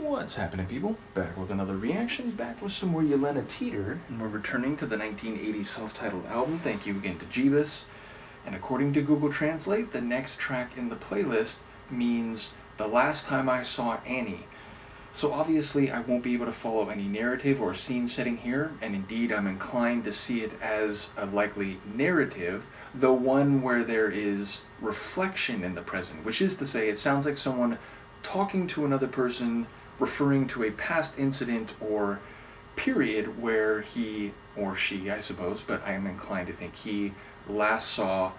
What's happening, people? Back with another reaction, back with some more Gyllene Tider, and we're returning to the 1980 self-titled album. Thank you again to Jeebus. And according to Google Translate, the next track in the playlist means The Last Time I Saw Annie. So obviously I won't be able to follow any narrative or scene setting here, and indeed I'm inclined to see it as a likely narrative, though one where there is reflection in the present, which is to say it sounds like someone talking to another person, referring to a past incident or period where he, or she I suppose, but I am inclined to think he, last saw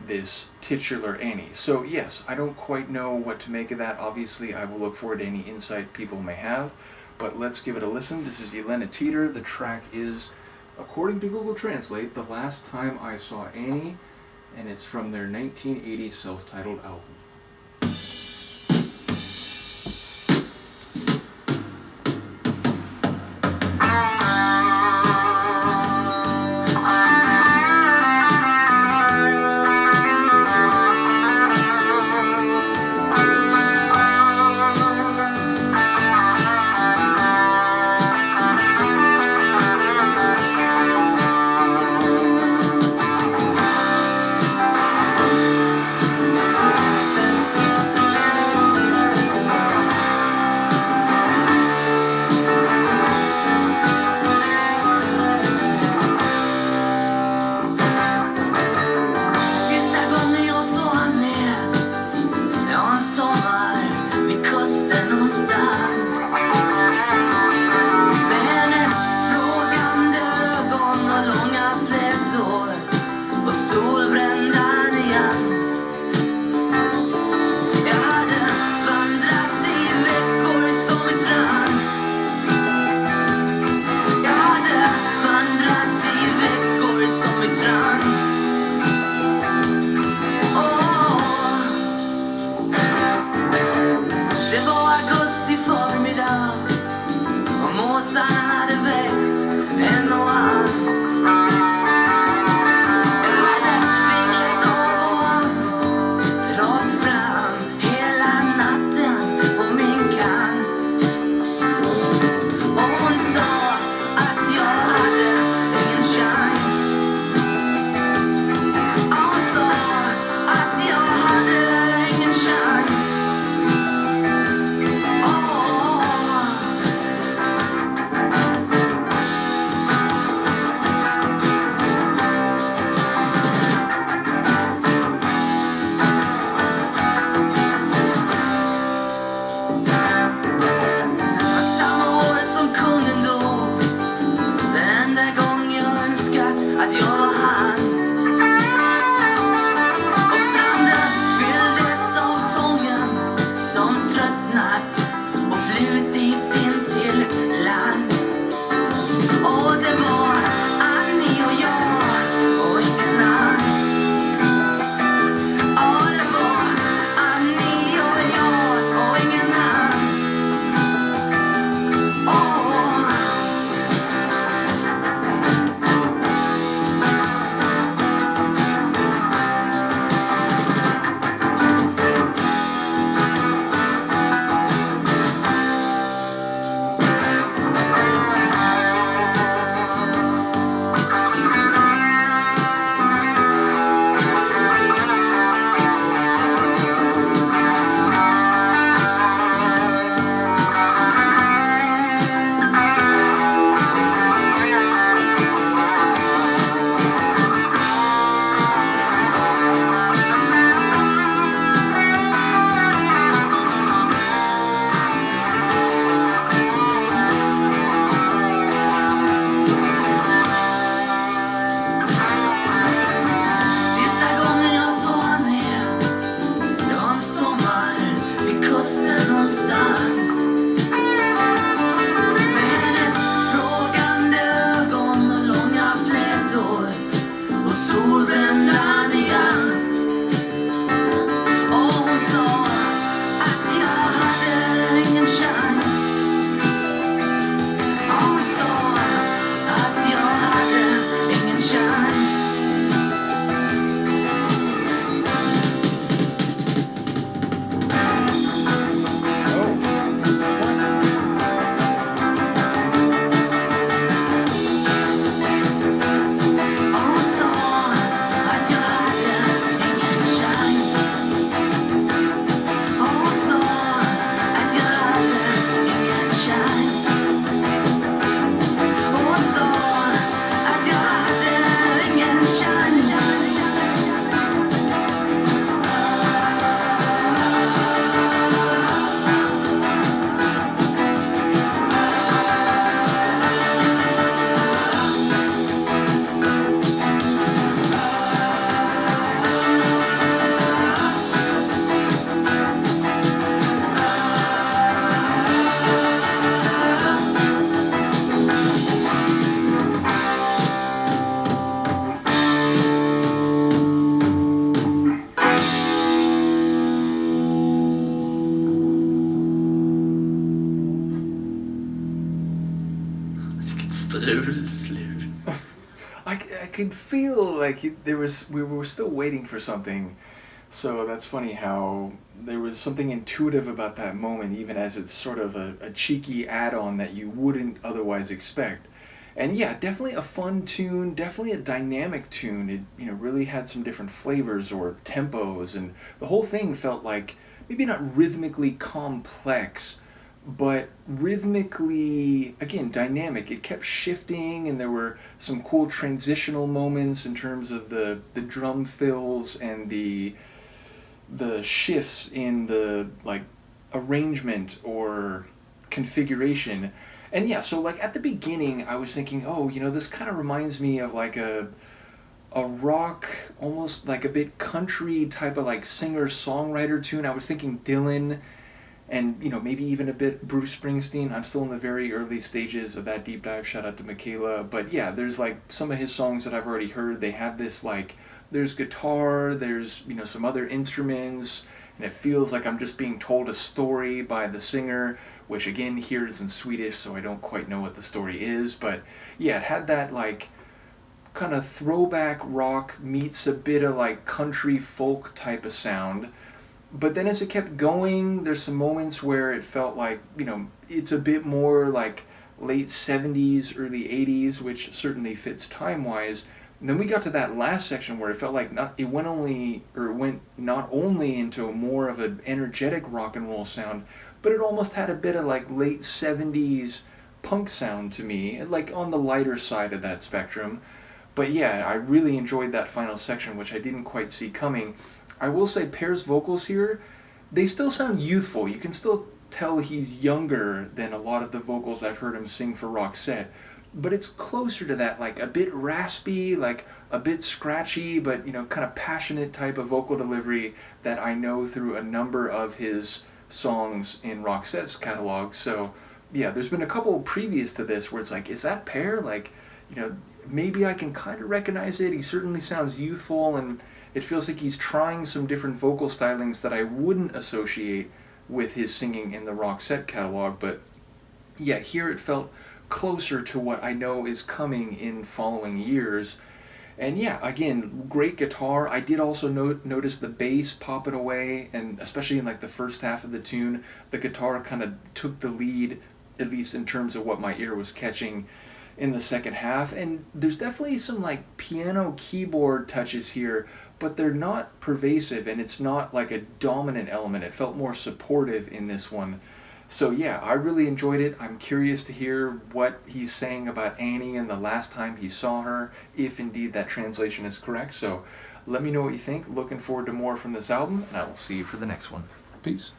this titular Annie. So yes, I don't quite know what to make of that. Obviously I will look forward to any insight people may have, but let's give it a listen. This is Gyllene Tider. The track is, according to Google Translate, The Last Time I Saw Annie, and it's from their 1980 self-titled album. I could feel like we were still waiting for something. So that's funny how there was something intuitive about that moment, even as it's sort of a cheeky add-on that you wouldn't otherwise expect. And yeah, definitely a fun tune, definitely a dynamic tune. It really had some different flavors or tempos, and the whole thing felt like maybe not rhythmically complex, but rhythmically, again, dynamic. It kept shifting, and there were some cool transitional moments in terms of the drum fills and the shifts in the like arrangement or configuration. And yeah, so like at the beginning I was thinking, oh, this kind of reminds me of like a rock, almost like a bit country type of like singer-songwriter tune. I was thinking Dylan and maybe even a bit Bruce Springsteen. I'm still in the very early stages of that deep dive. Shout out to Michaela. But yeah, there's like some of his songs that I've already heard. They have this like there's guitar, there's some other instruments, and it feels like I'm just being told a story by the singer, which again here is in Swedish, so I don't quite know what the story is. But yeah, it had that like kind of throwback rock meets a bit of like country folk type of sound. But then as it kept going, there's some moments where it felt like, it's a bit more like late 70s, early 80s, which certainly fits time-wise. And then we got to that last section where it felt like it went not only into more of an energetic rock and roll sound, but it almost had a bit of like late 70s punk sound to me, like on the lighter side of that spectrum. But yeah, I really enjoyed that final section, which I didn't quite see coming. I will say Pear's vocals here, they still sound youthful. You can still tell he's younger than a lot of the vocals I've heard him sing for Roxette. But it's closer to that, like a bit raspy, like a bit scratchy, but kind of passionate type of vocal delivery that I know through a number of his songs in Roxette's catalog. So yeah, there's been a couple previous to this where it's like, is that Pear? Like, maybe I can kind of recognize it. He certainly sounds youthful, and it feels like he's trying some different vocal stylings that I wouldn't associate with his singing in the Roxette catalog. But yeah, here it felt closer to what I know is coming in following years. And yeah, again, great guitar. I did also notice the bass popping away, and especially in like the first half of the tune, the guitar kind of took the lead, at least in terms of what my ear was catching in the second half. And there's definitely some like piano keyboard touches here, but they're not pervasive, and it's not like a dominant element. It felt more supportive in this one. So yeah, I really enjoyed it. I'm curious to hear what he's saying about Annie and the last time he saw her, if indeed that translation is correct. So let me know what you think. Looking forward to more from this album, and I will see you for the next one. Peace.